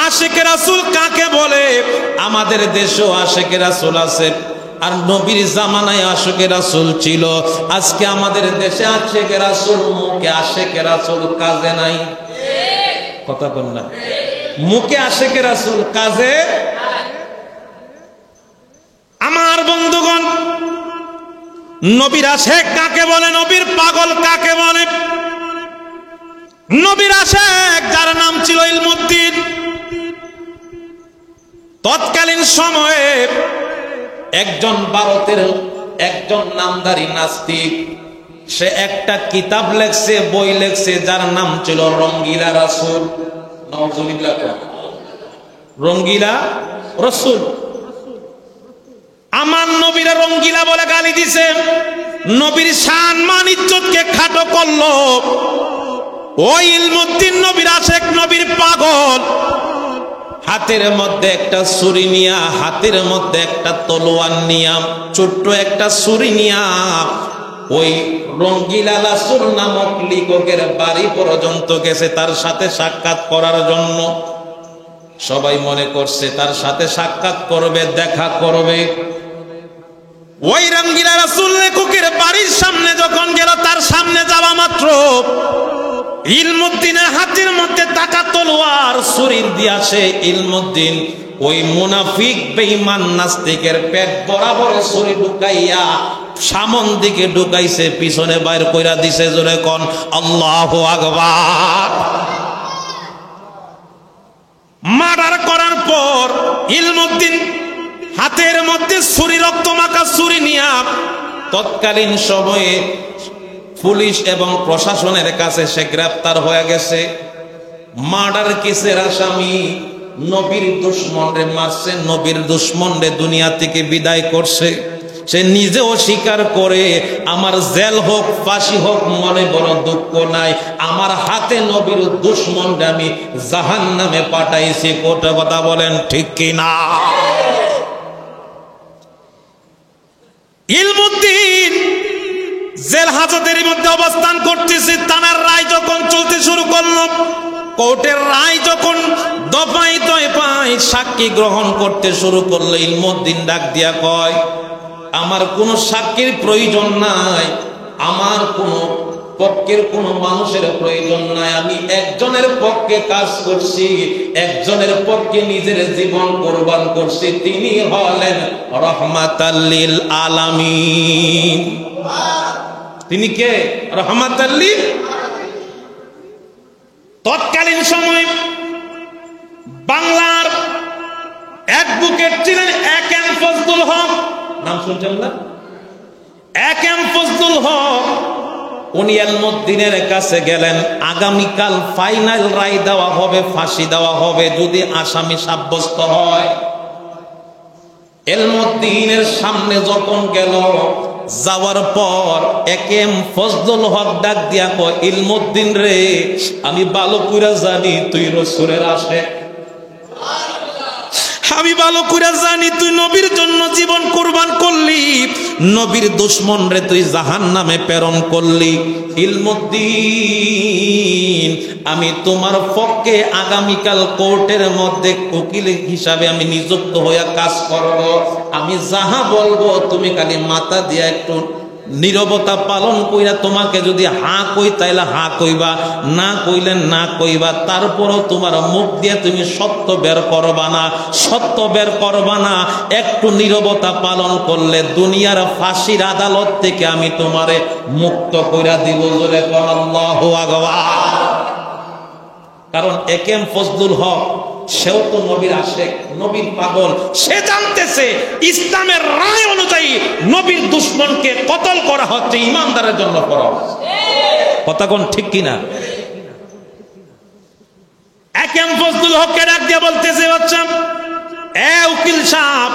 আশিকে রাসূল কাকে বলে? আমাদের দেশেও আশিকে রাসূল আছে, আর নবীর জামানায় আশিকে রাসূল ছিল। আজকে আমাদের দেশে আশিকে রাসূল মুখে, আশিকে রাসূল কাজে নাই। কথা বল না, মুখে আশিকে রাসূল কাজে। আমার বন্ধুগণ, নবীর আশিক কাকে বলে? নবীর পাগল কাকে বলে? নবীর আশিক যার নাম ছিল ইলমুদ্দিন, তৎকালীন সময়ে একজন ভারতের একজন নামধারী নাস্তিক, সে একটা কিতাব লেখছে, বই লেখছে, যার নাম ছিল রঙ্গিলা রাসূল। নাউজুবিল্লাহ, রঙ্গিলা রাসূল। আমার নবীর রঙ্গিলা বলে গালি দিছে, নবীর শান মান ইজ্জতকে খাটো করলো। ওই ইলমুদ্দিন নবীর আশিক, নবীর পাগল, হাতের মধ্যে একটা ছুরি নিয়া, হাতের মধ্যে একটা তলোয়ার নিয়া, ছোট্ট একটা ছুরি নিয়া ওই রঙ্গিলা রাসূল নামক লেখকের বাড়ি পর্যন্ত গেছে তার সাথে সাক্ষাৎ করার জন্য। সবাই মনে করছে তার সাথে সাক্ষাৎ করবে, দেখা করবে। ওই রঙ্গিলা রাসূল লেখকের বাড়ির সামনে যখন গেল, তার সামনে যাওয়া মাত্র ইলমুদ্দিনের হাতের মধ্যে টাকা তলোয়ার ছুরি দিয়াছে। ইলমুদ্দিন ওই মুনাফিক বেঈমান নাস্তিকের পেট বরাবর ছুরি ঢুকাইয়া সামন দিকে ঢুকাইছে, পিছনে বাইর কইরা দিছে। জোরে কোন আল্লাহু আকবার। মার্ডার করার পর ইলমুদ্দিন হাতের মধ্যে ছুরি, রক্ত মাখা ছুরি নিয়া তৎকালীন সময়ে পুলিশ এবং প্রশাসনের কাছে সে গ্রেফতার হয়ে গেছে। মার্ডার কেসের আসামি, নবীর দুশমনরে মারছে, নবীর দুশমনরে দুনিয়া থেকে বিদায় করছে। সে নিজেও স্বীকার করে, আমার জেল হোক, ফাঁসি হোক, মনে বড় দুঃখ নাই, আমার হাতে নবীর দুশমনরে আমি জাহান্নামে পাঠাইছি। কোটা কথা বলেন ঠিক কিনা? ইলমুদ্দিন জেল হাজতের মধ্যে অবস্থান করতেছে। থানার রায় যখন চলতে শুরু করলো, কোর্টের রায় যখন দফায় দফায় সাক্ষী গ্রহণ করতে শুরু করলো, ইলমুদ্দিন ডাক দিয়া কয়, আমার কোনো সাক্ষীর প্রয়োজন নাই, আমার কোনো পক্ষের কোনো মানুষের প্রয়োজন নাই, আমি একজনের পক্ষে কাজ করছি, একজনের পক্ষে নিজের জীবন কোরবান করছি, তিনি হলেন রহমাতাল লিল আলামিন। তিনি কে? রহমাতাল লিল। তৎকালীন সময় বাংলার অ্যাডভোকেট ছিলেন এক এম ফজলুল হক। নাম শুনছেন না? এক এম ফজলুল হক। উনি ইলমুদ্দিনের কাছে গেলেন, আগামীকাল ফাইনাল রায় দেওয়া হবে, ফাঁসি দেওয়া হবে যদি আসামি সাব্যস্ত হয়। ইলমুদ্দিনের সামনে যখন গেল, যাওয়ার পর এক এম ফজলুল হক ডাক দিয়া কয়, ইলমুদ্দিন রে, আমি ভালো করে জানি তুই রাসূলের আশিক, আমি ভালো করে জানি তুই নবীর জন্য জীবন কুরবান করলি, নবীর দুশমন রে তুই জাহান্নামে প্রেরণ করলি। ইলমুদ্দিন, আমি তোমার পক্ষে আগামীকাল কোর্টের মধ্যে উকিল হিসাবে আমি নিযুক্ত হয়ে কাজ করব। আমি যাহা বলবো তুমি খালি মাথা দিয়া একটু নীরবতা পালন কইরা, তোমাকে যদি হা কই তাইলে হা কইবা, না কইলে না কইবা, তারপরও তোমার মুখ দিয়ে তুমি সত্য বের করবা না, সত্য বের করবা না। একটু নীরবতা পালন করলে দুনিয়ার ফাঁসির আদালত থেকে আমি তোমারে মুক্ত কইরা দিব। জোরে কোন আল্লাহু আকবার। কারণ এক এম ফজলুল হক সেও তো নবীর আশিক, নবীর পাগল। সে জানতেছে ইসলামের রায় অনুযায়ী নবীর দুশমনকে কতল করা হচ্ছে, ইমানদারের জন্য করা হচ্ছে। কথা কোন ঠিক কিনা? এক এম ফজলুল হককে ডাক দিয়ে বলতেছে, বাচ্চা এ উকিল সাহেব,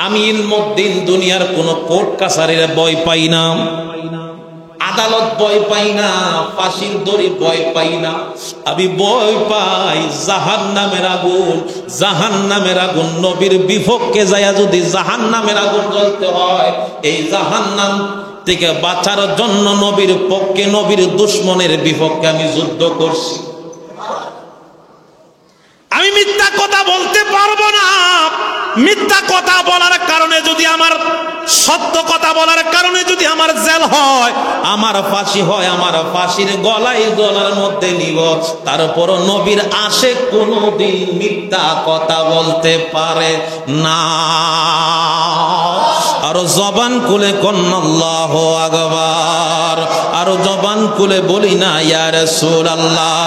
আমি ইলমুদ্দিন দুনিয়ার কোন কোর্ট কাছারির ভয় পাই না, আদালত ভয় পাই না, ফাঁসির দড়ি ভয় পাই না, আমি ভয় পাই জাহান্নামের আগুন। জাহান্নামের আগুন, নবীর বিপক্ষে যায়া যদি জাহান্নামের আগুন জ্বলতে হয়, এই জাহান্নাম থেকে বাঁচার জন্য নবীর পক্ষে, নবীর দুশমনের বিপক্ষে আমি যুদ্ধ করছি। আমি কথা বলতে পারবো না। মিথ্যা কথা বলার কারণে যদি আমার, সত্য কথা বলার কারণে যদি আমার জেল হয়, আমার ফাঁসি হয়, আমার ফাঁসির গলার মধ্যে নিব, তারপরও নবীর আশিক কোনোদিন মিথ্যা কথা বলতে পারে না। আরো জবান খুলে কন্না আল্লাহু আকবার, আরো জবান খুলে বলি না ইয়া রাসূলুল্লাহ,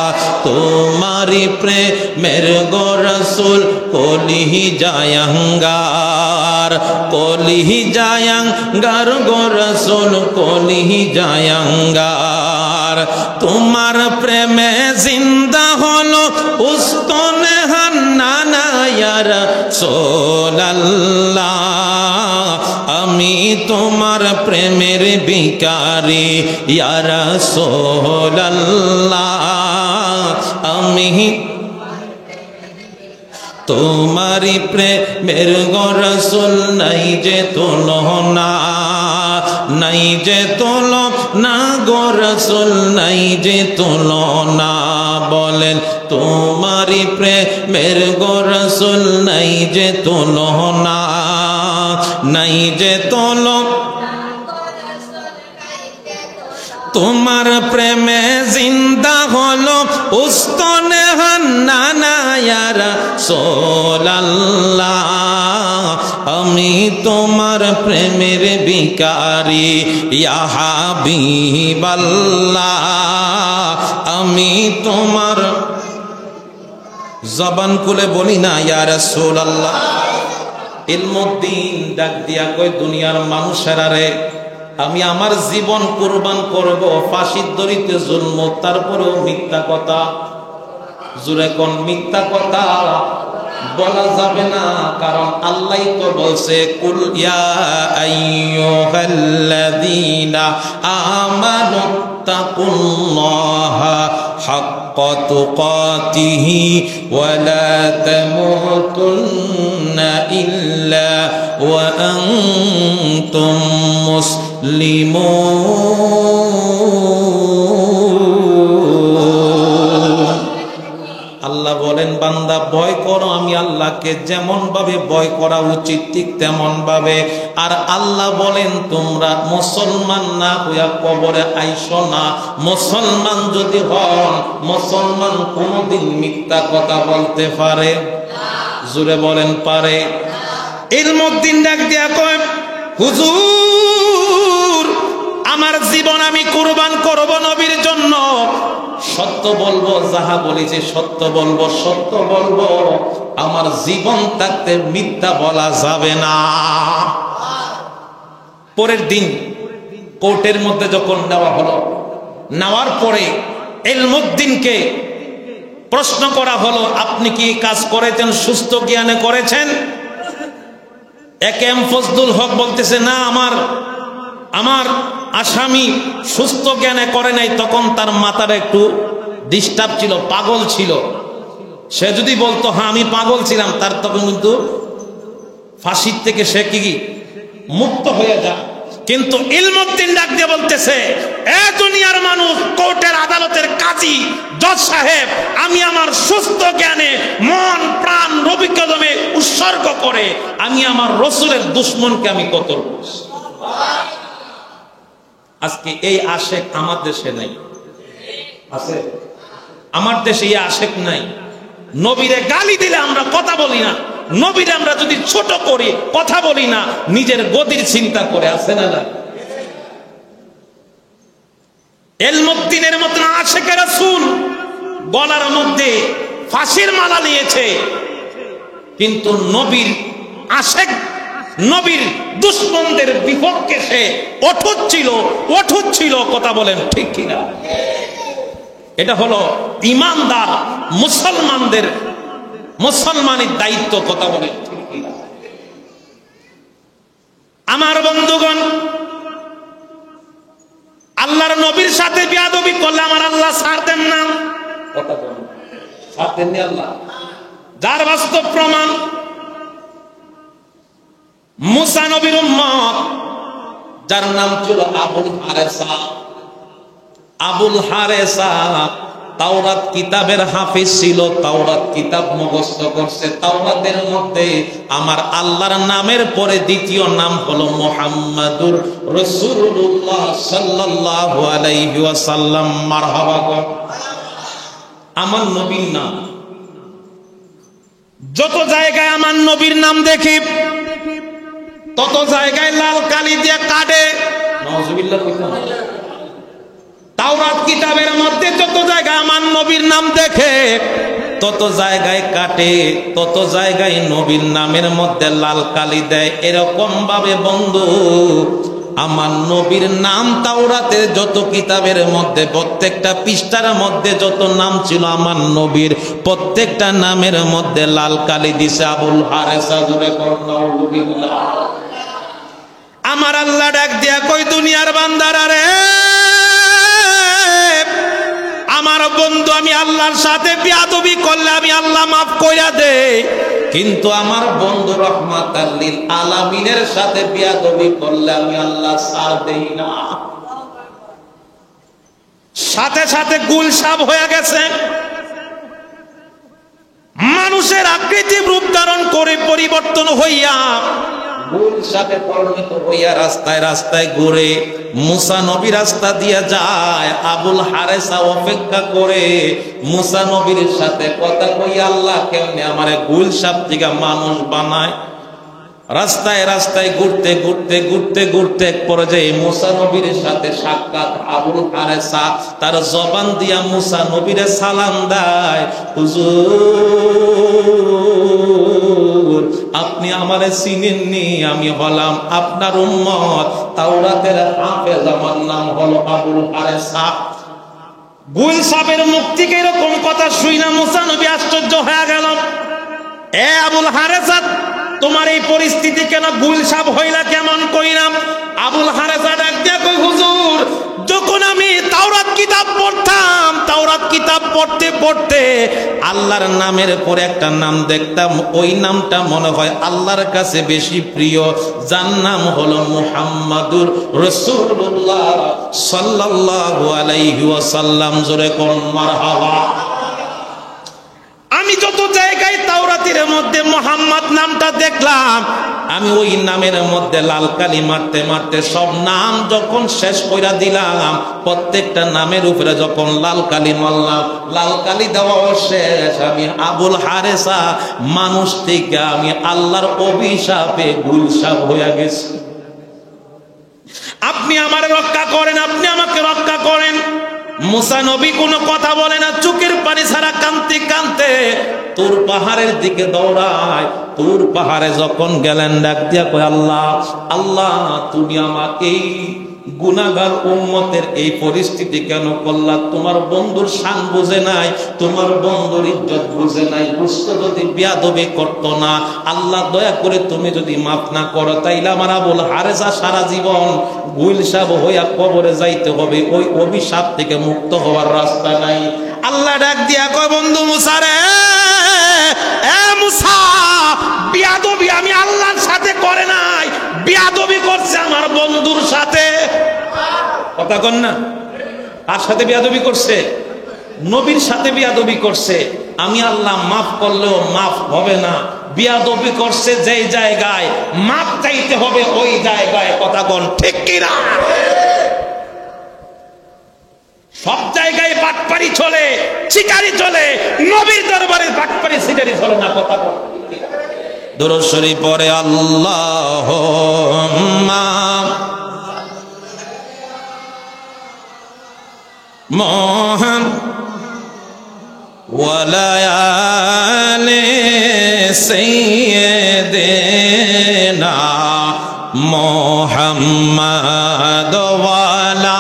তোমারি প্রেমের গো রাসূল কলিহি জায়াঙ্গার, কলিহি জায়াঙ্গার গো রাসূল কলিহি জায়াঙ্গার, তোমার প্রেমে জিন্দা হলো উস্তনে হান্নানা ইয়া রাসূলুল্লাহ, আমি তোমার প্রেমের ভিখারি ইয়া রাসূলুল্লাহ, আমি তোমারি প্রেমের গো রাসূল নাই যে তুলনা, নাই যে তুলনা গো রাসূল নাই যে তুলনা, বলেন তোমারি প্রেমের গো রাসূল নাই যে তুলনা, নাই যে তুলনা, তোমার প্রেমে জিন্দা হলো উস্তনে হান্নানা ইয়া রাসূলুল্লাহ, আমি তোমার প্রেমের ভিখারি ইয়া হাবিবাল্লাহ, আমি তোমার, জবান খুলে বলি না ইয়া রাসূলুল্লাহ। ইলমুদ্দিন ডাক দিয়া কয়, দুনিয়ার মানুষেরা রে, আমি আমার জীবন কুরবান করব ফাঁসির দড়িতে জুলম, তারপরেও মিথ্যা কথা, জুরে কোন মিথ্যা কথা বলা যাবে না, কারণ আল্লাহই তো বলছে কুল ইয়া আইয়ুহাল্লাযীনা আমানু তাকুল্লাহা হাক্কা তুকাতিহি ওয়া লা তামুতুন্না ইল্লা ওয়া আনতুম মুসলিমুন। আল্লাহ বলেন, বান্দা ভয় করো আমি আল্লাহকে, যেমন ভাবে ভয় করা উচিত ঠিক তেমন ভাবে। আর আল্লাহ বলেন, তোমরা মুসলমান না হইয়া কবরে আইসো না। মুসলমান যদি হন, মুসলমান কোনদিন মিথ্যা কথা বলতে পারে? জোরে বলেন পারে? ইলমুদ্দিন ডাক দিয়া কয়, হুজুর আমার জীবন আমি কুরবান করব নবীর জন্য, সত্য বলবো, যাহা বলেছে সত্য বলবো, সত্য বলবো, আমার জীবন থাকতে মিথ্যা বলা যাবে না। পরের দিন কোর্টের মধ্যে যখন নেওয়া হলো, নেওয়ার পরে ইলমুদ্দিনকে প্রশ্ন করা হলো, আপনি কি কাজ করেছেন, সুস্থ জ্ঞানে করেছেন? একেএম ফজলুল হক বলতেছে, না, আমার আসামি সুস্থ জ্ঞানে করে নাই। তখন তার মাথাটা একটু ডিস্টার্ব ছিল, পাগল ছিল। সে যদি বলতো হ্যাঁ আমি পাগল ছিলাম, তার তখন কিন্তু ফাঁসির থেকে সে কি মুক্ত হয়ে যায়। কিন্তু ইলমুদ্দিন ডাক দিয়ে বলতেছে, এ দুনিয়ার মানুষ, কোর্টের আদালতের কাজী, জজ সাহেব, আমি আমার সুস্থ জ্ঞানে মন প্রাণ নবী কদমে উৎসর্গ করে আমি আমার রাসূলের দুশমনকে আমি কতল করছি। আজকে এই আশেক আমার দেশে নাই, আছে? আমার দেশে এই আশেক নাই। নবীরে গালি দিলে আমরা কথা বলি না, নবীরে আমরা যদি ছোট করি কথা বলি না, নিজের গদির চিন্তা করে, আছে না? ইলমুদ্দিনের মতন আশেকে রাসূল গলার মধ্যে ফাঁসির মালা নিয়েছে, কিন্তু নবীর আশেক, নবীর দুশমনদের বিপক্ষে সে অটুট ছিল। কথা বলেন ঠিক কিনা? এটা হলো ঈমানদার মুসলমানের দায়িত্ব। কথা বলেন ঠিক কিনা? আমার বন্ধুগণ, আল্লাহর নবীর সাথে বেয়াদবি করলে আমার আল্লাহ ছাড় দেন না। কথা বলেন, ছাড় দেননি আল্লাহ। যার বাস্তব প্রমাণ, মুসা নবীর উম্মত, যার নাম ছিল আবুল হারেসা, তাওরাত কিতাবের হাফিজ ছিল, তাওরাত কিতাব মুখস্থ করছে। তাওরাতের মধ্যে আমার আল্লাহর নামের পরে দ্বিতীয় নাম হলো মুহাম্মাদুর রাসূলুল্লাহ সাল্লাল্লাহু আলাইহি ওয়াসাল্লাম। মারহাবা কর। আমার নবীর নাম, যত জায়গায় আমার নবীর নাম দেখি তত জায়গায় লাল কালি দিয়ে কাটে। নাউজুবিল্লাহ। তাওরাত কিতাবের মধ্যে যত জায়গায় আমার নবীর নাম দেখে তত জায়গায় কাটে, তত জায়গায় নবীর নামের মধ্যে লাল কালি দেয়। এরকম ভাবে বন্ধু আমার নবীর নাম তাওরাতের যত কিতাবের মধ্যে প্রত্যেকটা পৃষ্ঠার মধ্যে যত নাম ছিল আমার নবীর প্রত্যেকটা নামের মধ্যে লাল কালি দিছে আবুল হারেসা। জোরে নাউজুবিল্লাহ। আমার আল্লাহ ডাক দিয়া কই দুনিয়ার বান্দারা রে, আমার বন্ধু আমি আল্লাহর সাথে বিয়াদবি করলে আমি আল্লাহ মাফ কইরা দেই, কিন্তু আমার বন্ধু রাহমাতাল লিল আলামিনের সাথে বিয়াদবি করলে আমি আল্লাহ ছাড় দেই না। সাথে সাথে গুলশাব হয়ে গেছে, মানুষের আকৃতি রূপ ধারণ করে পরিবর্তন হইয়া গুলশাবে পরিণত হইয়া রাস্তায় রাস্তায় ঘুরে। মুসা নবী রাস্তা দিয়ে যায়, আবুল হারেসা অপেক্ষা করে মুসা নবীর সাথে কথা কই, আল্লাহ কেমনে আমারে গুলশাব থেকে মানুষ বানায়। রাস্তায় রাস্তায় ঘুরতে ঘুরতে ঘুরতে ঘুরতে এক পর্যায়ে মুসা নবীর সাথে সাক্ষাৎ। আবুল হারেসা তার জবান দিয়া মুসা নবীরে সালাম দেয়, হুজুর আপনি আমারে চিনেননি, আমি হলাম আপনার উম্মত, তাওরাতের হাফেজ, আমার নাম হলো আবুল হারেসা। গুলশাবের মুখ থেকে এরকম কথা শুইনা মুসা নবী আশ্চর্য হয়ে গেল। এ আবুল হারেসা, তোমার এই পরিস্থিতি কেন? গুলশাব হইলা কেমন কইরাম? আবুল হারেসা ডাক দিয়া কই, হুজুর যখন আমি তাওরাত কিতাব পড়তাম, তাওরাত কিতাব পড়তে পড়তে আল্লাহর নামের পরে একটা নাম দেখতাম, ওই নামটা মনে হয় আল্লাহর কাছে বেশি প্রিয়, যার নাম হলো মুহাম্মাদুর রাসূলুল্লাহ সাল্লাল্লাহু আলাইহি ওয়াসাল্লাম। জোরে কোন মারহাবা। আমি যত জায়গায় তাওরাতের মধ্যে মুহাম্মদ নামটা দেখলাম, আমি ওই নামের মধ্যে লাল কালি মারতে মারতে সব নাম যখন শেষ কইরা দিলাম, প্রত্যেকটা নামের উপরে যখন লাল কালি মারলাম, লাল কালি দেওয়া শেষ, আমি আবুল হারেসা মানুষ থেকে আমি আল্লাহর অভিশাপে গুলশাব হয়ে গেছি। আপনি আমারে রক্ষা করেন, আপনি আমাকে রক্ষা করেন। মুসা নবী কোনো কথা বলে না, চোখের পানি ছাড়া কাঁদতে কাঁদতে তুর পাহাড়ের দিকে দৌড়ায়। তুর পাহাড়ে যখন গেলেন ডাক দিয়া কয়, আল্লাহ আল্লাহ তুমি আমাকে এই গুনাহগার উম্মতের এই পরিস্থিতি কেন করলা? তোমার বন্ধুর শান বুঝে নাই, তোমার বন্ধুর ইজ্জত বুঝে নাই। বুঝতো যদি বিয়াদবি করতো না, আল্লাহ দয়া করে তুমি যদি মাফ না করো, তাইলে আমার আবুল হারেসা সারা জীবন গুলশাব হইয়া কবরে যাইতে হবে, ওই অভিশাপ থেকে মুক্ত হওয়ার রাস্তা নাই। আল্লাহ ডাক দিয়া কয়, বন্ধু মুসা রে, এ মুসা, বিয়াদবি আমি আল্লাহর সাথে করে নাই, বিয়াদবি করছে আমার বন্ধুর সাথে। কথা কন না, কার সাথে বিয়াদবি করছে? নবীর সাথে বিয়াদবি করছে। আমি আল্লাহ মাফ করলেও মাফ হবে না, বিয়াদবি করছে যেই জায়গায় মাফ চাইতে হবে ওই জায়গায়। কথা কন ঠিক কিনা? সব জায়গায় বাটপারি চলে, শিকারি চলে, নবীর দরবারে বাটপারি শিকারি চলে না। কথা কন দুরূদ শরীফ পড়ে, আল্লাহুম্মা মুহাম্মাদ ওয়ালা আলি সাইয়্যিদিনা মুহাম্মাদ ওয়ালা।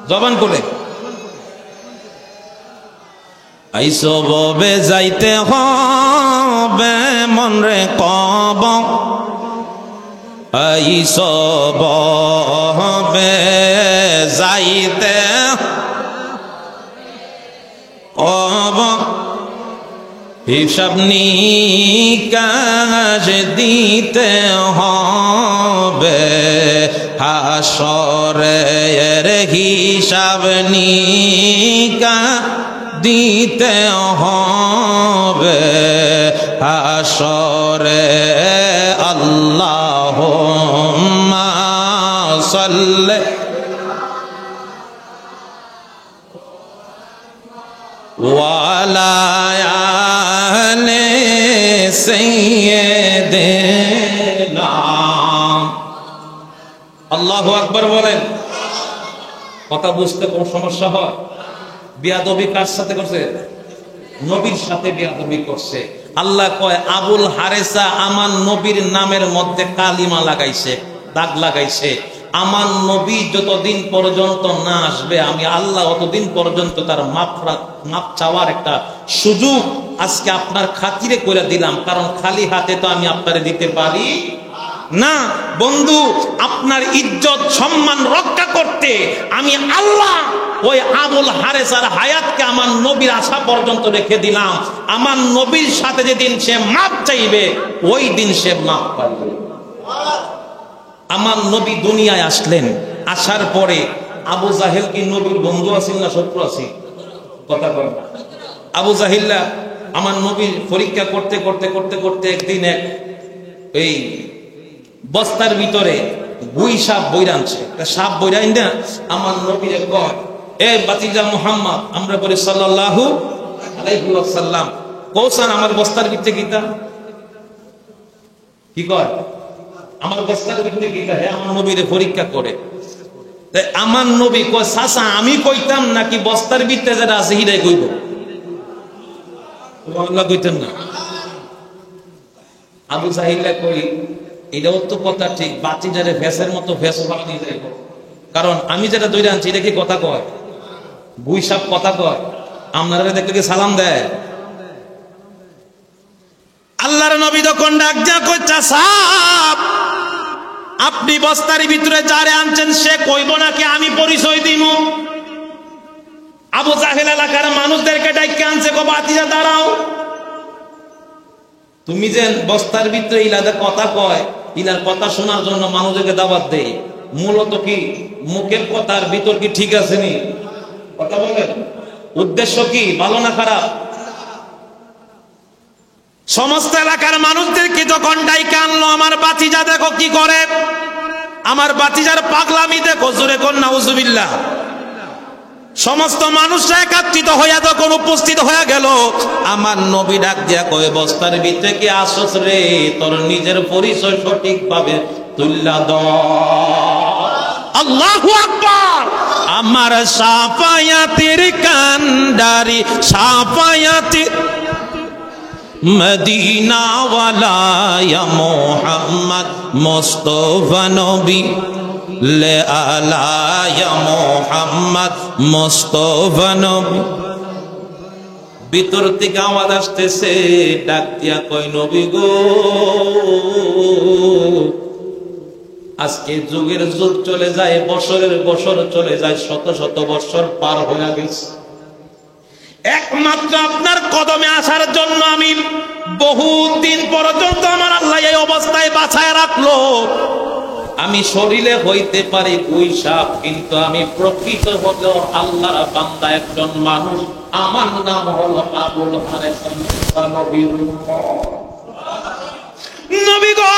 জবান করে আইসবে যাইতে হবে মনরে কব, আইসবে যাইতে কব, হিসাব নিকাশ দিতে হবে হাসরের হিসাব নিকাশ দিতে হবে হাসরে আল্লাহুম্মা সাল্লি ওয়ালা আলি সাইয়্যিদিনা আল্লাহু আকবার বলেন। কথা বুঝতে কোনো সমস্যা হয়? বিয়াদবি কার সাথে করছে? নবীর সাথে বিয়াদবি করছে। আল্লাহ কয় আবুল হারেসা আমার নবীর নামের মধ্যে কালিমা লাগাইছে, দাগ লাগাইছে। আমার নবী যতদিন পর্যন্ত না আসবে আমি আল্লাহ অতদিন পর্যন্ত তার মাপ চাওয়ার একটা সুযোগ আজকে আপনার খাতিরে করে দিলাম, কারণ খালি হাতে তো আমি আপনারে দিতে পারি না। বন্ধু, আপনার ইজ্জত সম্মান রক্ষা করতে আমি আল্লাহ ওই আবুল হারেসার হায়াতকে আমার নবীর আসা পর্যন্ত রেখে দিলাম। আমার নবীর সাথে যেদিন সে মাপ চাইবে ওই দিন সে মাপ পাবে। আমার নবী দুনিয়ায় আসলেন, আসার পরে আবু জাহেল কি নবীর বন্ধু আছেন না শত্রু আছে? কথা বলেন। আবু জাহিল্লা আমার নবীর পরীক্ষা করতে করতে করতে করতে একদিন এই বস্তার ভিতরে গুই সাপ বইরা আনছে। একটা সাপ বইরাই না আমার নবীরে কয়, এ বাতিজা মুহাম্মদ, আমরা বলি সাল্লাল্লাহু আলাইহি ওয়াসাল্লাম, কৌসান আমার বস্তার ভিতরে গীতা কি কয়, আমার বস্তার ভিতরে গীতা। হ্যাঁ, আমার নবীরে পরীক্ষা করে। আমার নবী কয়, চাচা আমি কইতাম নাকি বস্তার ভিতরে যারা আছে হিরাই কইব? আল্লাহ কইতেন না। আবু জাহিল্লা কই, এটাও তো কথা ঠিক, বাচ্চিটারে ফেসের মতো ফেস বানিয়ে যায়। কারণ আমি যেটা দৈরা আনছি এটা কি কথা কয়? গুই সাপ কথা কয়? আপনারা দেখলে কি সালাম দেয়? আল্লাহর নবী তখন ডাক যা কই, চাচা আপনি বস্তার ভিতরে যারে আনছেন সে কইব নাকি আমি পরিচয় দিব? আবু জাহেল এলাকার মানুষদেরকে ডাইকে আনছে, কো বাতিজা দাঁড়াও, তুমি যে বস্তার ভিতরে ইলাদা কথা কয়, ইলার কথা শোনার জন্য মানুষকে দাওয়াত দেই। মূলত কি মুখের কথার ভিতর কি ঠিক আছে নি? কথা বলেন, উদ্দেশ্য কি ভালো না খারাপ? সমস্ত এলাকার মানুষদেরকে যখন ডাইকে আনলো, আমার বাতিজা দেখো কি করে, আমার বাতিজার পাগলামি দেখো, জোরে কোন নাউজুবিল্লাহ। সমস্ত মানুষরা একত্রিত হইয়া যখন উপস্থিত হয়ে গেল, আমার নবী ডাক দিয়া কয়ে, বস্তার ভিতরে কি আসস রে? তোর নিজের পরিচয় সঠিক ভাবে তুল্লা দ। আল্লাহু আকবার। আমার সাফায়াতের কান্ডারি, সাফায়াতের মদিনা ওয়ালা ইয়া মুহাম্মদ মুস্তাফা নবী লে আলা ইয়া মুহাম্মদ মুস্তাফা নবী। ভিতর থেকে আওয়াজ আসতেছে, ডাক দিয়া কয়, নবী গো, আজকে যুগের যুগ চলে যায়, বছরের বছর চলে যায়, শত শত বছর পার হয়ে গেছে। একমাত্র আপনার কদমে আসার জন্য আমি বহুদিন পর্যন্ত আমার আল্লাহ এই অবস্থায় বাঁচায় রাখলো। আমি শরীরে হইতে পারি গুই সাপ, কিন্তু আমি প্রকৃত হলো আল্লাহর বান্দা, একজন মানুষ। আমার নাম হলো আবুল হারেসা নবীর নবী গো,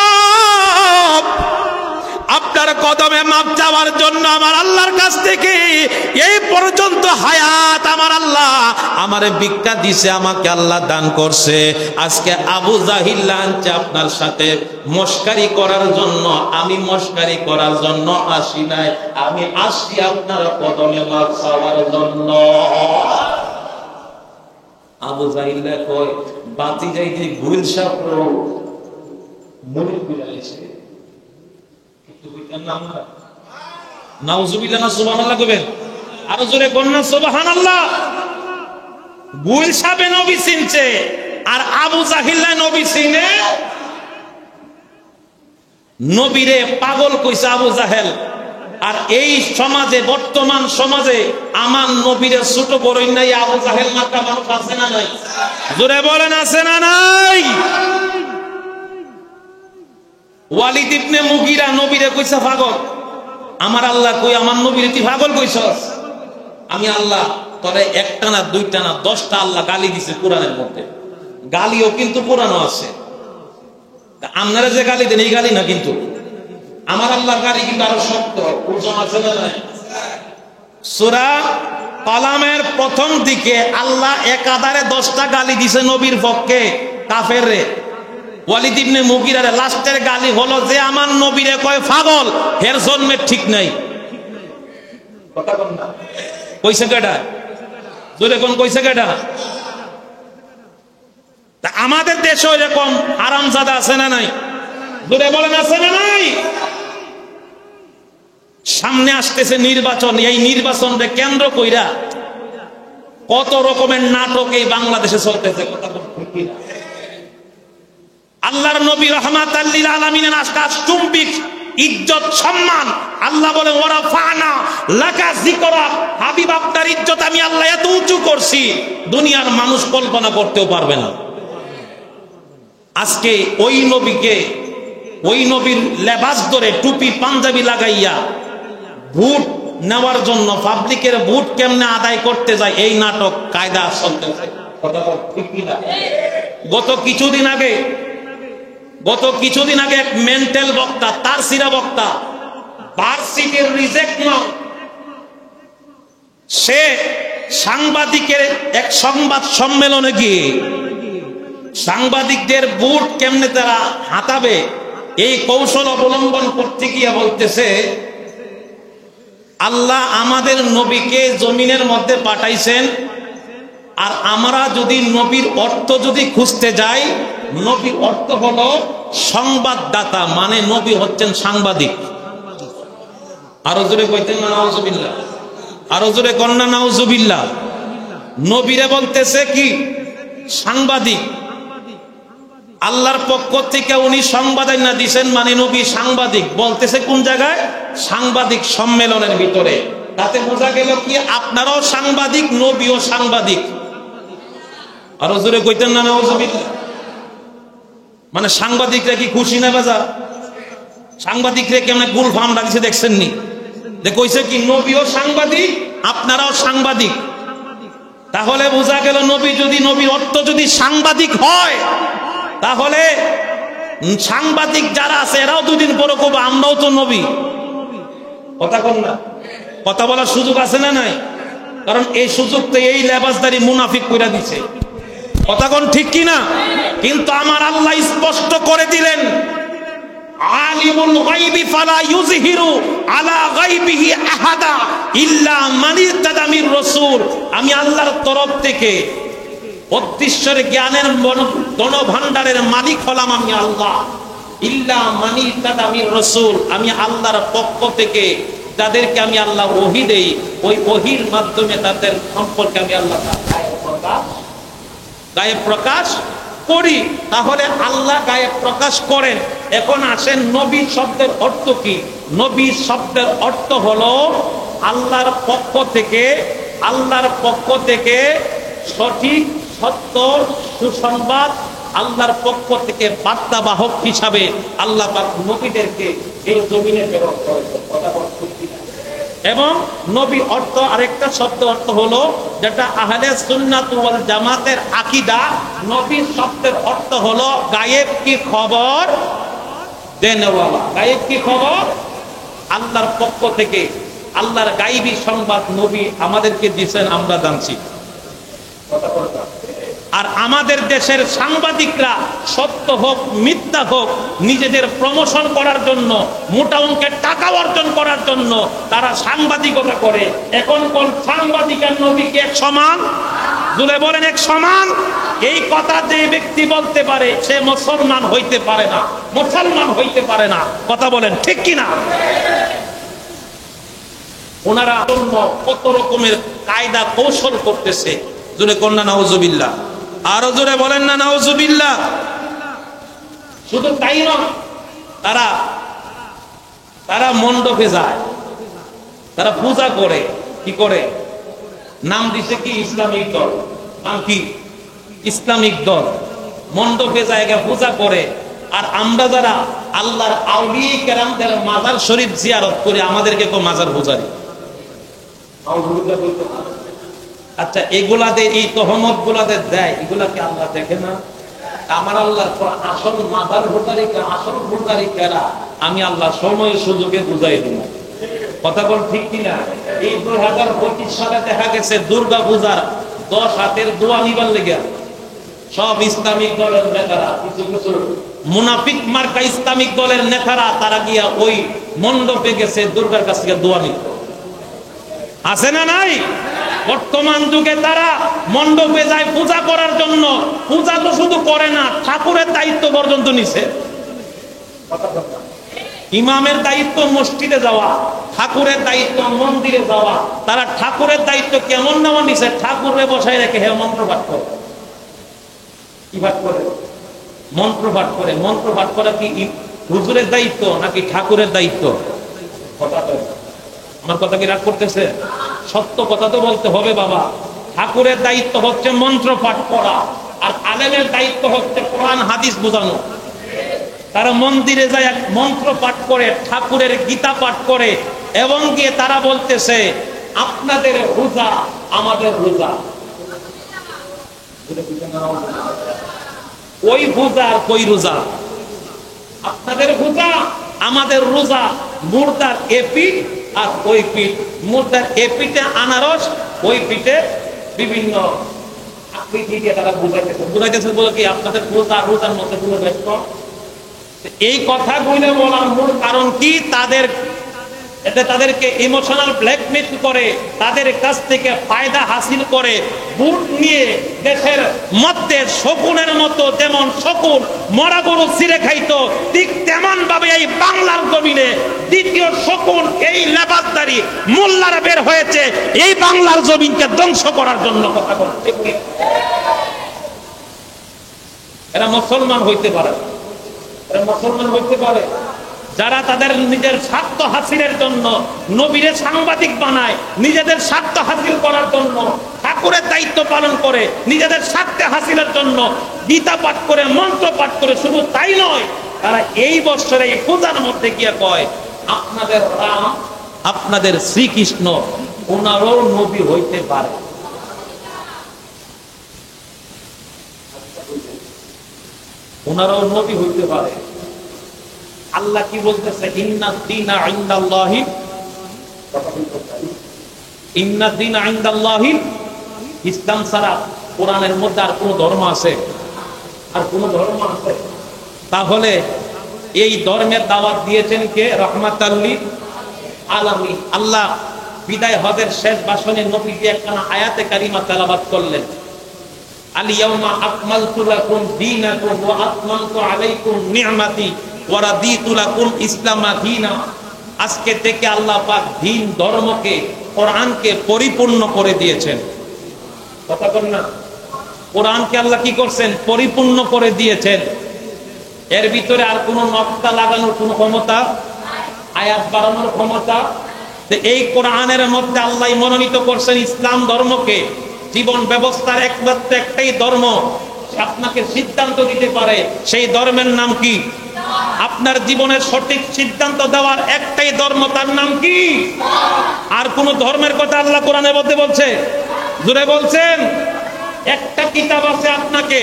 আপনার কদমে মাপ চাওয়ার জন্য আমার আল্লাহর কাছ থেকে এই পর্যন্ত হায়াত আমার আল্লাহ আমারে ভিক্ষা দিছে, আমাকে আল্লাহ দান করছে। আজকে আবু জাহিল আনছে আপনার সাথে মস্কারি করার জন্য, আমি মস্কারি করার জন্য আসি নাই, আমি আসছি আপনার কদমে মাপ চাওয়ার জন্য। আবু জাহিল কয়, বাতি যাইতে গুইল সাপ মনে ফিরাইছে। নাউজুবিল্লাহ না সুবহানাল্লাহ কইবেন? আরো জোরে কোন না সুবহানাল্লাহ। গুইল সাবে নবী চিনছে, আর আবু জাহিল নবী চিনে? নবীরে পাগল কইছে আবু জাহেল। আর এই সমাজে, বর্তমান সমাজে আমার নবীরে ছোট বড় নাই আবু জাহেল মার্কা মানুষ আছে না নাই? জোরে বলেন, আছে না নাই? ওয়ালিদ ইবনে মুগিরা নবীরে কইছে পাগল। আমার আল্লাহ কই আমার নবীর তুই পাগল কইছস? আমি আল্লাহ তরে একটা না দুইটা না 10টা আল্লাহ গালি দিছে কোরআনের মধ্যে। গালিও কিন্তু কোরআনও আছে। আপনারা যে গালি দেন এই গালি না, কিন্তু আমার আল্লাহর গালি কিন্তু আরো শক্ত, ওজন আছে না নাই? সূরা কালামের প্রথম দিকে আল্লাহ একাধারে 10টা গালি দিছে নবীর পক্ষে কাফেররে। ওয়ালিদ ইবনে মুগিরারে লাস্টের গালি হলো যে আমার নবীরে কয় পাগল, এর জন্মের ঠিক নাই। কথা বল না, কইছে কেডা? জোরে কোন কইছে কেডা? তা আমাদের দেশে এরকম হারামজাদা আছে না নাই? জোরে বলেন আছে না নাই? সামনে আসতেছে নির্বাচন, এই নির্বাচনকে কেন্দ্র কইরা কত রকমের নাটক এই বাংলাদেশে চলতেছে। কথা বল ঠিক কি না? আল্লাহর নবী রাহমাতাল লিল আলামিনের আকাশ চুম্বিক ইজ্জত সম্মান আল্লাহ বলেন ওরা ফানা লাকা যিকরা, হাবিব আপনার ইজ্জত আমি আল্লাহ এত উঁচু করছি দুনিয়ার মানুষ কল্পনা করতেও পারবে না। আজকে ওই নবীকে, ওই নবীর লেবাস ধরে টুপি পাঞ্জাবি লাগাইয়া ভোট নেওয়ার জন্য পাবলিকের ভোট কেমনে আদায় করতে যায় এই নাটক কায়দা চলতেছে। কথা বল ঠিক কি না? গত কিছুদিন আগে এক মেন্টাল বক্তা, তার সিরা বক্তা, ভার্সিটির রিজেক্ট নাও, সে সাংবাদিকের এক সংবাদ সম্মেলনে গিয়ে সাংবাদিকদের বুট কেমনে তারা হাতাবে এই কৌশল অবলম্বন করতে গিয়ে বলতেছে আল্লাহ আমাদের নবীকে জমিনের মধ্যে পাঠাইছেন, আর আমরা যদি নবীর অর্থ যদি খুঁজতে যাই, নবীর অর্থ হলো সংবাদদাতা, মানে নবী হচ্ছেন সাংবাদিক। আরো জোরে কইতেন না নাউজুবিল্লাহ? আরো জোরে কন্যা নাউজুবিল্লাহ? নবীরে বলতেছে কি সাংবাদিক, আল্লাহর পক্ষ থেকে উনি সংবাদ না দিছেন, মানে নবী সাংবাদিক। বলতেছে কোন জায়গায়? সাংবাদিক সম্মেলনের ভিতরে। তাতে বোঝা গেল কি আপনারাও সাংবাদিক, নবীও সাংবাদিক। আরো জোরে কইতেন না নাউজুবিল্লাহ? মানে সাংবাদিকরা কি খুশি না বাজা? সাংবাদিকরা কেমন গুল ফাম রাখছে দেখছেন নি? যে কইছে কি নবীও সাংবাদিক, আপনারাও সাংবাদিক। তাহলে বোঝা গেল নবী যদি, নবীর অর্থ যদি সাংবাদিক হয়, তাহলে সাংবাদিক যারা আছে এরাও দুদিন পরে কবে আমরাও তো নবী। কথা বল না? কথা বলার সুযোগ আছে না নাই? কারণ এই সুযোগ তো এই লেবাসদারি মুনাফিক কইরা দিছে। কথা কোন ঠিক কি না? কিন্তু আমার আল্লাহ স্পষ্ট করে দিলেন আলিমুল গায়বি ফালা ইউযহিরু আলা গায়বিহি আহাদা ইল্লা মান ইরতাদা মির রাসূল। আমি আল্লাহর তরফ থেকে অদৃশ্যের জ্ঞানের ধনভাণ্ডারের মালিক হলাম আমি আল্লাহ। ইল্লা মান ইরতাদা মির রাসূল, আমি আল্লাহর পক্ষ থেকে যাদেরকে আমি আল্লাহ ওহী দেই, ওই ওহীর মাধ্যমে তাদের সম্পর্কে আমি আল্লাহ গায়েব প্রকাশ করি। তাহলে আল্লাহ গায়েব প্রকাশ করেন। এখন আসেন নবী শব্দের অর্থ কি? নবী শব্দের অর্থ হলো আল্লাহর পক্ষ থেকে, আল্লাহর পক্ষ থেকে সঠিক সত্য সুসংবাদ, আল্লাহর পক্ষ থেকে বার্তাবাহক হিসাবে আল্লাহ পাক নবীদেরকে এই জমিনে প্রেরণ করেছেন। এবং নবী অর্থ আরেকটা শব্দ অর্থ হলো যেটা আহলে সুন্নাত ওয়াল জামাতের আকীদা, নবী শব্দের অর্থ হলো গায়েব কি খবর দেনেওয়ালা। গায়েব কি খবর? আল্লাহর পক্ষ থেকে আল্লাহর গায়েবী সংবাদ নবী আমাদেরকে দিয়েছেন, আমরা জানছি। আর আমাদের দেশের সাংবাদিকরা সত্য হোক মিথ্যা হোক নিজেদের প্রমোশন করার জন্য, মোটা অঙ্কের টাকা অর্জন করার জন্য তারা সাংবাদিকতা করে। এখন কোন সাংবাদিক আর নবী কি এক সমান? জুড়ে বলেন এক সমান? এই কথা যে ব্যক্তি বলতে পারে সে মুসলমান হইতে পারে না, মুসলমান হইতে পারে না। কথা বলেন ঠিক কিনা? ওনারা কত রকমের কায়দা কৌশল করতেছে। জোরে কন্যা নাউজুবিল্লাহ? আরো জোরে বলেন না নাউজুবিল্লাহ? শুধু তাই নয়, তারা মণ্ডপে যায়, তারা পূজা করে। কি করে? নাম দিছে কি ইসলামিক দল। নাম কি? ইসলামিক দল। মণ্ডপে জায়গা পূজা করে। আর আমরা যারা আল্লাহর আউলিয়া কেরামদের মাজার শরীফ জিয়ারত করে আমাদেরকে কো মাজার পূজারি। আচ্ছা, এগুলাতে এই তহমত গুলাতে দেয়, এগুলাকে আল্লাহ দেখে না? আমার আল্লাহ আসল মাজার পূজারি, আসল পূজারি কারা, আমি আল্লাহ সময় সুযোগে বুঝাই দিব। কথা বল ঠিক কিনা? এই 2025 সালে দেখা গেছে দুর্গা পূজার 10 হাতের দোয়া নিবার লেগে সব ইসলামিক দলের নেতারা, কিছু কিছু মুনাফিক মার্কা ইসলামিক দলের নেতারা, তারা গিয়া ওই মণ্ডপে গেছে দুর্গার কাছ থেকে দোয়া নিত। আছে না নাই? বর্তমান যুগে তারা মণ্ডপে যায় পূজা করার জন্য। পূজা তো শুধু করে না, ঠাকুরের দায়িত্ব পর্যন্ত নিছে। ইমামের দায়িত্ব মসজিদে যাওয়া, ঠাকুরের দায়িত্ব মন্দিরে যাওয়া। তারা ঠাকুরের দায়িত্ব কেমন নেওয়া নিছে? ঠাকুরে বসায় রেখে হে মন্ত্র পাঠ করে। কি পাঠ করে? মন্ত্র পাঠ করে। মন্ত্র পাঠ করা কি হুজুরের দায়িত্ব নাকি ঠাকুরের দায়িত্ব? আমার কথা কি রাগ করতেছে? সত্য কথা তো বলতে হবে বাবা। ঠাকুরের দায়িত্ব হচ্ছে মন্ত্র পাঠ করা, আর আলেমের দায়িত্ব হচ্ছে কোরআন হাদিস বোঝানো। তারা মন্দিরে যায় মন্ত্র পাঠ করে, ঠাকুরের গীতা পাঠ করে, এবং গিয়ে তারা বলতেছে আপনাদের রোজা আমাদের রোজা। ওই রোজা আর কই রোজা? আপনাদের রোজা আমাদের রোজা। মুর্দার এপিঠ আর ওই পিঠ। মুর্দার এপিঠে আনারস, ওই পিঠে বিভিন্ন আকৃতি দিয়ে তারা বুঝাইতেছে বলে কি আপনাদের রোজা রোজার মধ্যে পুরো ব্যস্ত। এই কথা বলে বলার মূল কারণ কি? তাদেরকে ইমোশনাল ব্ল্যাকমেল করে, তাদের কাছ থেকে ফায়দা হাসিল করে, ভোট নিয়ে দেশের মধ্যে শকুনের মতো, যেমন শকুন মরা গরু ছিঁড়ে খাইতো, ঠিক তেমন ভাবে এই বাংলার জমিনে দ্বিতীয় শকুন এই লেবাসদারি মোল্লারা বের হয়েছে এই বাংলার জমিনকে ধ্বংস করার জন্য। কথা বলছে এরা মুসলমান হইতে পারে, মুসলমান হইতে পারে যারা তাদের নিজের স্বার্থ হাসিলের জন্য নবীরে সাংবাদিক বানায়, নিজেদের স্বার্থ হাসিল করার জন্য ঠাকুরের দায়িত্ব পালন করে, নিজেদের স্বার্থ হাসিলের জন্য গীতা পাঠ করে, মন্ত্র পাঠ করে। শুধু তাই নয়, তারা এই বছরে এই পূজার মধ্যে গিয়ে কয় আপনাদের রাম, আপনাদের শ্রীকৃষ্ণ, ওনারও নবী হইতে পারে। ওনারও নবী হইতে পারে। আল্লাহ কি বলতেছে? ইন্নাদ-দীনা ইনদাল্লাহি, ইন্নাদ-দীনা ইনদাল্লাহি। ইসলাম ছাড়া কোরআনের মধ্যে আর কোন ধর্ম আছে? আর কোন ধর্ম আছে? তাহলে এই ধর্মের দাওয়াত দিয়েছেন কে? রাহমাতাল লিল আলামিন। আল্লাহ বিদায় হজের শেষ ভাষণে নবীজি একখানা আয়াতে কারিমা তেলাওয়াত করলেন। আল ইয়াউমা আকমালতু লাকুম দীনাকুম ওয়া আতমামতু আলাইকুম নি'মাতি ওয়া রাদিতু লাকুম ইসলামা দীনা। আজকে থেকে আল্লাহ পাক দ্বীন ধর্মকে, কোরআনকে পরিপূর্ণ করে দিয়েছেন। কথা বল না? কোরআনকে আল্লাহ কি করছেন? পরিপূর্ণ করে দিয়েছেন। এর ভিতরে আর কোনো নকশা লাগানোর কোনো ক্ষমতা, আয়াত বাড়ানোর ক্ষমতা। এই কোরআনের মধ্যে আল্লাহ মনোনীত করছেন ইসলাম ধর্মকে জীবন ব্যবস্থার একমাত্র একটাই ধর্ম আপনাকে সিদ্ধান্ত দিতে পারে। সেই ধর্মের নাম কি? আপনার জীবনের সঠিক সিদ্ধান্ত দেওয়ার একটাই ধর্ম, তার নাম কি? আর কোন ধর্মের কথা আল্লাহ কোরআনের মধ্যে বলছে? জোরে বলছেন। একটা কিতাব আছে আপনাকে,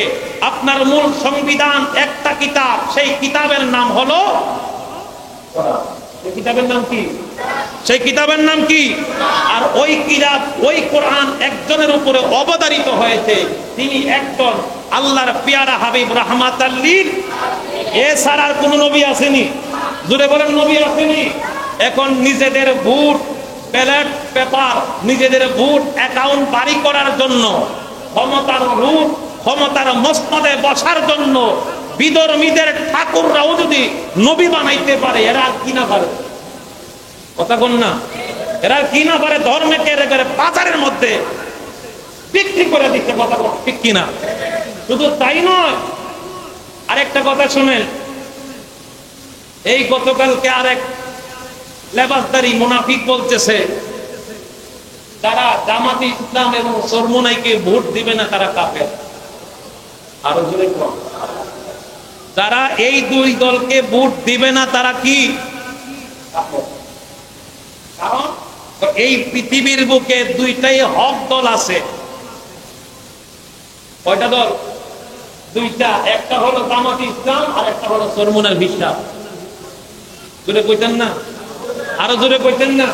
আপনার মূল সংবিধান একটা কিতাব, সেই কিতাবের নাম হলো কোরআন। সেই কিতাবের নাম কি? সেই কিতাবের নাম কি? আর ওই কিতাব, ওই কোরআন একজনের উপরে অবতারিত হয়েছে, তিনি একজন আল্লাহর পেয়ারা হাবিব রাহমাতাল লিল। এছাড়া আর কোন নবী আসেনি? জোরে বলেন, নবী আসেনি। এখন নিজেদের ভোট, ব্যালট পেপার, নিজেদের ভোট অ্যাকাউন্ট বাড়ি করার জন্য, ক্ষমতার রূপ, ক্ষমতার মসনদে বসার জন্য বিধর্মীদের ঠাকুররাও যদি নবী বানাইতে পারে, এরা আর কি না পারে? কথা বল না, এরা কি না পারে? ধর্মকে বাজারের মধ্যে বিক্রি করে দিচ্ছে। কথা বল ঠিক কিনা? শুধু তাই নয়, আরেকটা কথা শুনেন। এই গতকালকে আরেক লেবাসদারি মুনাফিক বলতেছে যারা জামাতে ইসলাম এবং চরমোনাইকে ভোট দিবে না তারা কাফের। আরো জোরে বল। যারা এই দুই দলকে ভোট দিবে না তারা কি? কারণ এই পৃথিবীর বুকে দুইটাই হক দল আছে। কয়টা দল? দুইটা। একটা হলো জামাত ইসলাম আর একটা হলো চরমুনার বিশ্বাস। জোরে কইতেন না? আরো জোরে কইতেন না?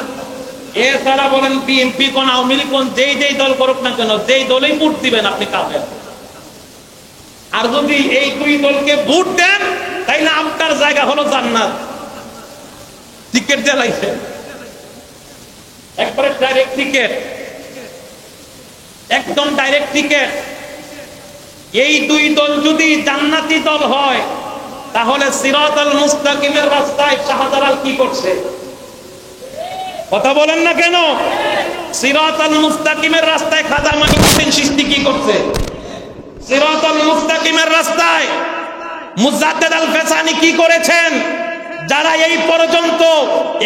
এছাড়া বলেন বিএনপি কোন আওয়ামী লীগ কোন যেই যেই দল করুক না কেন, যেই দলেই ভোট দিবেন আপনি কাফের। আর যদি এই দুই দলকে ভোট দেন তাইলে আপনার জায়গা হলো জান্নাত। টিকিট জ্বালাইছে, একবারে ডাইরেক্ট টিকিট, একদম ডাইরেক্ট টিকিট। এই দুই দল যদি জান্নাতি দল হয় তাহলে সিরাতাল মুস্তাকিমের রাস্তায় শাহজালাল কি করছে? কথা বলেন না কেন? সিরাতাল মুস্তাকিমের রাস্তায় খাজা মাইনুদ্দিন চিশতি কি করছে? সিরাতাল মুস্তাকিমের রাস্তায় মুজাদ্দেদ আল ফেসানি কি করেছেন? যারা এই পর্যন্ত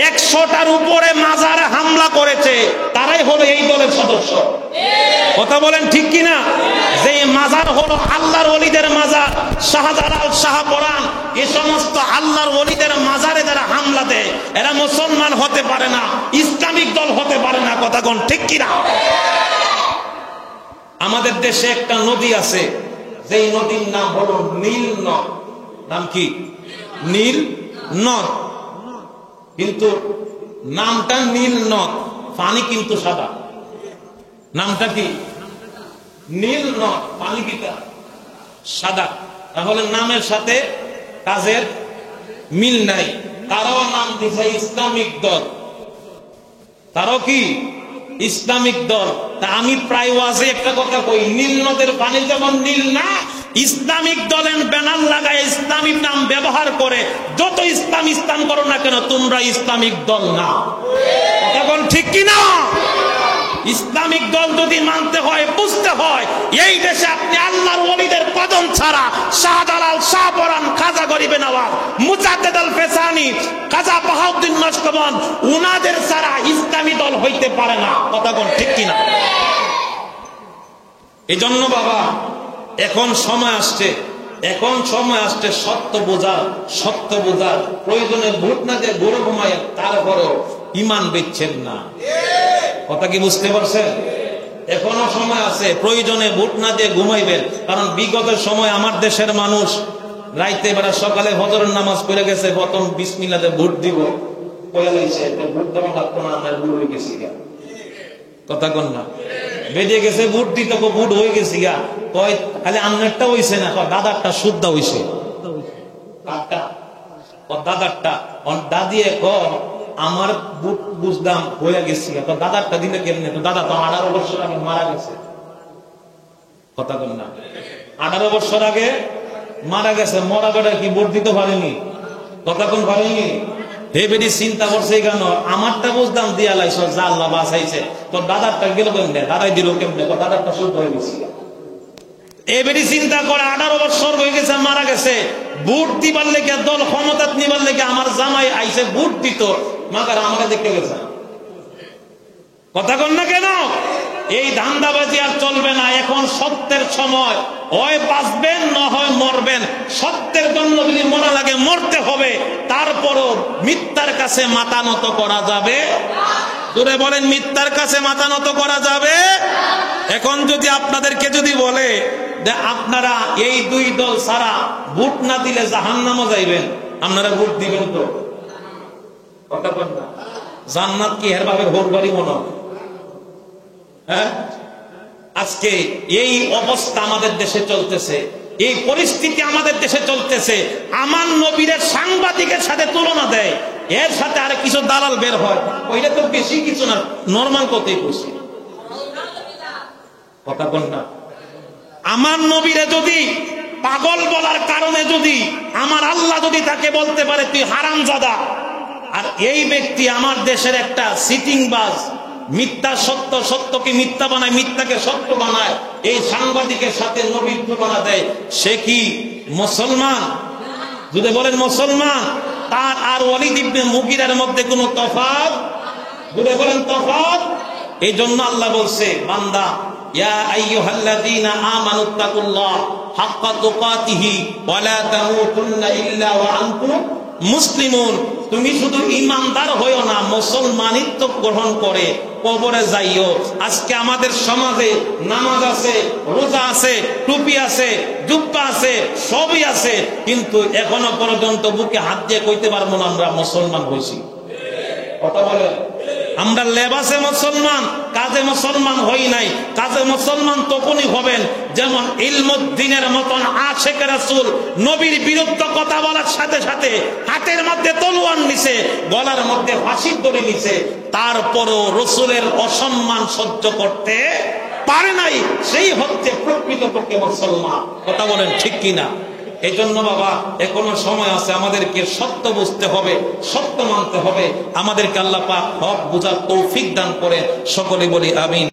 100টার উপরে মাজারে হামলা করেছে তারাই হলো এই দলের সদস্য। কথা বলেন ঠিক কিনা? যে মাজার হলো আল্লাহর ওলিদের মাজার, শাহজালাল, শাহপরান, এই সমস্ত আল্লাহর ওলিদের মাজারে যারা হামলা দেয় এরা মুসলমান হতে পারে না, ইসলামিক দল হতে পারে না। কথা কোন ঠিক কিনা? আমাদের দেশে একটা নদী আছে, যেই নদীর নাম হলো নীল নদ। নাম কি? নীল নদ। কিন্তু নামটা নীল নদ, পানি কিন্তু সাদা। নামটা কি? নীল নদ, পানি কি সাদা। তাহলে নামের সাথে কাজের মিল নাই। তারাও নাম দিছে ইসলামিক দল। তারাও কি? ইসলামিক দল। তা আমি প্রায় ওয়াজে একটা কথা কই, নীল নদের পানি যেমন নীল না, ইসলামিক দলের ব্যানার লাগায় ইসলামিক নাম ব্যবহার করে যত ইসলাম ইসলাম করো না কেন, তোমরা ইসলামিক দল না। এখন ঠিক কি না? ইসলামিক দল যদি মানতে হয়, বুঝতে হয় এই দেশে আপনি আল্লাহর ওলিদের কদম ছাড়া শাহজালাল, শাহপরান, খাজা গরিবে নওয়াজ, মুজাদ্দেদ আল ফেসানি, খাজা বাহাউদ্দিন নকশবন্দ, উনাদের ছাড়া ইসলামী দল হইতে পারে না। কথা কোন ঠিক কিনা? এই জন্য বাবা এখন সময় আসছে, এখন সময় আসছে সত্য বোঝার, সত্য বোঝার। প্রয়োজনে ভোট না দিয়ে গরু ঘুমায় তারপরও ইমান বেচছেন না। কথা কি বুঝতে পারছেন? এখনো সময় আছে, প্রয়োজনে ভোট না দিয়ে ঘুমাইবেন। কারণ বিগত সময় আমার দেশের মানুষ রাইতে বেড়া সকালে ফজরের নামাজ পড়ে গেছে, প্রথম বিসমিল্লাতে ভোট দিব ভোট দেওয়া লাগতো না, আমরা ভুল হয়ে গেছি। কথা কন না? বেজে গেছে ভোট দিতে, ভোট হয়ে গেছি গা। কয় খালি আমনেরটা হইছে না, দাদারটা শুদ্ধ হইছে। দাদারটা দাদিয়ে ক আমার বুট বুঝলাম হয়ে গেছি, দাদারটা দিলে কেমনে? দাদা তো 18 বছর আগে মারা গেছে। কথা বল না? 18 বছর আগে মারা গেছে। মরা বেটা কি ভোট দিতে পারেনি? কথা কোন পারেনি? হে বেটি চিন্তা করছে কেন? আমারটা বুঝলাম দিয়া লাইছ, যা আল্লাহ বাঁচাইছে। তোর দাদারটা গেল কেমনে? দাদাই দিল কেমনে? দাদারটা শুদ্ধ হয়ে গেছি। এবারে চিন্তা করে 18 বছর হয়ে গেছে, মারা গেছে। ভোট দিবার লেগে, দল ক্ষমতা নিবার লেগে আমার জামাই আইছে ভোট দিত, মাগার আমাকে দেখতে গেছে। কথা কন না কেন? এই ধান্দাবাজি আর চলবে না। এখন সত্যের সময়, হয় বাঁচবেন না হয় মরবেন। সত্যের জন্য যদি মরা লাগে মরতে হবে, তারপরও মিথ্যার কাছে মাথা নত করা যাবে। জোরে বলেন, মিথ্যার কাছে মাথা নত করা যাবে। এখন যদি আপনাদেরকে যদি বলে যে আপনারা এই দুই দল ছাড়া ভোট না দিলে জাহান্নামে যাইবেন, আপনারা ভোট দিবেন তো? কথা বল না। জান্নাত কি এর ভাবে ভোট বাড়ি মনে? হ্যাঁ, আজকে এই অবস্থা আমাদের দেশে চলতেছে, এই পরিস্থিতি আমাদের দেশে চলতেছে। আমার নবীর সাংবাদিকের সাথে তুলনা দেয়, এর সাথে আরে কিছু দালাল বের হয়, ওইটা তো বেশি কিছু না, নর্মাল কথাই বলছি। কথা বল না। আমার নবীরে যদি পাগল বলার কারণে যদি আমার আল্লাহ যদি তাকে বলতে পারে তুই হারামজাদা, আর এই ব্যক্তি আমার দেশের একটা সিটিংবাজ, মিথ্যা সত্য, সত্যকে মিথ্যা বানায়, মিথ্যাকে সত্য বানায়, এই সাংবাদিকের সাথে নবীর তুলনা দেয়, সে কি মুসলমান? যদি বলেন মুসলমান, তার আর ওয়ালিদ ইবনে মুগিরার মধ্যে কোনো তফাৎ? যদি বলেন তফাৎ। এই জন্য আল্লাহ বলছে, বান্দা ইয়া আইয়ুহাল্লাযীনা আমানুত্তাকুল্লাহ হাক্কা তুকাতিহি ওয়া লা তামুতুন্না ইল্লা ওয়া আনতুম মুসলিমুন। তুমি শুধু ঈমানদার হইও না, মুসলমানিত্ব গ্রহণ করে কবরে যাইও। আজকে আমাদের সমাজে নামাজ আছে, রোজা আছে, টুপি আছে, জুব্বা আছে, সবই আছে, কিন্তু এখনো পর্যন্ত বুকে হাত দিয়ে কইতে পারবো না আমরা মুসলমান হইছি। কথা বলে, আমরা লেবাসে মুসলমান, কাজে মুসলমান হই নাই। কাজে মুসলমান তখনই হবেন যেমন ইলমুদ্দিনের মতন আশিকে রাসূল নবীর বিরুদ্ধে কথা বলার সাথে সাথে হাতের মধ্যে তলোয়ার নিছে, গলার মধ্যে ফাঁসির দড়ি নিছে, তারপরও রসুলের অসম্মান সহ্য করতে পারে নাই। সেই হচ্ছে প্রকৃতপক্ষে মুসলমান। কথা বলেন ঠিক কিনা? এই জন্য বাবা, এখনো সময় আছে, আমাদেরকে সত্য বুঝতে হবে, সত্য মানতে হবে। আমাদেরকে আল্লাহ পাক হক বুঝার তৌফিক দান করে। সকলে বলি আমিন।